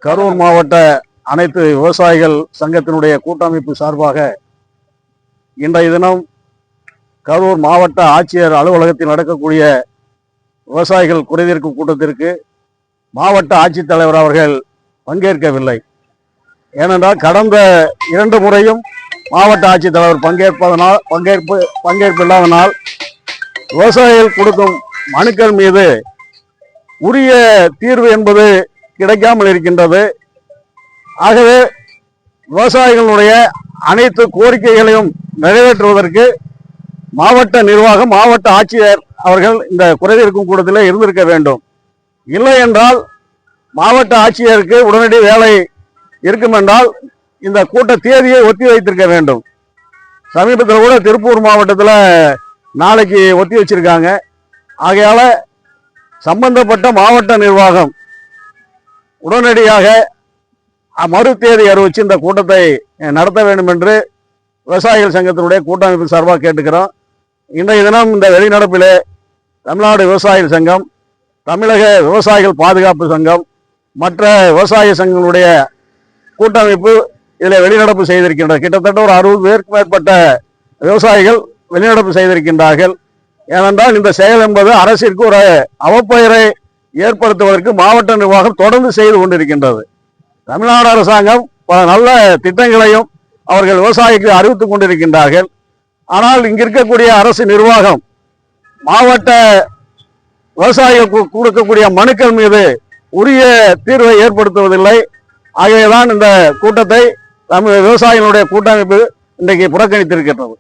கரூர் மாவட்ட அனைத்து விவசாயிகள் சங்கத்தினுடைய கூட்டமைப்பு சார்பாக இன்றைய தினம் கரூர் மாவட்ட ஆட்சியர் அலுவலகத்தில் நடக்கக்கூடிய விவசாயிகள் குறைதீர்க்கும் கூட்டத்திற்கு மாவட்ட ஆட்சித்தலைவர் அவர்கள் பங்கேற்கவில்லை. ஏனென்றால் கடந்த 2 முறையும் மாவட்ட ஆட்சித்தலைவர் பங்கேற்பு இல்லாதனால் விவசாயிகள் கொடுக்கும் மனுக்கள் மீது உரிய தீர்வு என்பது கிடைக்காமல் இருக்கின்றது. ஆகவே விவசாயிகளுடைய அனைத்து கோரிக்கைகளையும் நிறைவேற்றுவதற்கு மாவட்ட நிர்வாகம், மாவட்ட ஆட்சியர் அவர்கள் இந்த குறைதீர்க்கும் கூட்டத்தில் இருந்திருக்க வேண்டும். இல்லை என்றால் மாவட்ட ஆட்சியருக்கு உடனடி வேலை இருக்கும் என்றால் இந்த கூட்ட தேதியை ஒத்தி வைத்திருக்க வேண்டும். சமீபத்தில் கூட திருப்பூர் மாவட்டத்தில் நாளைக்கு ஒத்தி வச்சிருக்காங்க. ஆகையால சம்பந்தப்பட்ட மாவட்ட நிர்வாகம் உடனடியாக மறு தேதி அறிவிச்சு இந்த கூட்டத்தை நடத்த வேண்டும் என்று விவசாயிகள் சங்கத்தினுடைய கூட்டமைப்பு சார்பாக கேட்டுக்கிறோம். இன்றைய தினம் இந்த வெளிநடப்பிலே தமிழ்நாடு விவசாயிகள் சங்கம், தமிழக விவசாயிகள் பாதுகாப்பு சங்கம், மற்ற விவசாய சங்கங்களுடைய கூட்டமைப்பு இதில் வெளிநடப்பு செய்திருக்கின்றது. கிட்டத்தட்ட ஒரு 60 பேருக்கு மேற்பட்ட விவசாயிகள் வெளிநடப்பு செய்திருக்கின்றார்கள். ஏனென்றால் இந்த செயல் என்பது அரசிற்கு ஒரு அவப்பெயரை ஏற்படுத்துவதற்கு மாவட்ட நிர்வாகம் தொடர்ந்து செய்து கொண்டிருக்கின்றது. தமிழ்நாடு அரசாங்கம் பல நல்ல திட்டங்களையும் அவர்கள் விவசாயிக்கு அறிவித்துக் கொண்டிருக்கின்றார்கள். ஆனால் இங்க இருக்கக்கூடிய அரசு நிர்வாகம் மாவட்ட விவசாயிகள் கொடுக்கக்கூடிய மனுக்கள் மீது உரிய தீர்வை ஏற்படுத்துவதில்லை. ஆகவேதான் இந்த கூட்டத்தை தமிழ் விவசாயிகளுடைய கூட்டமைப்பு இன்றைக்கு புறக்கணித்திருக்கின்றது.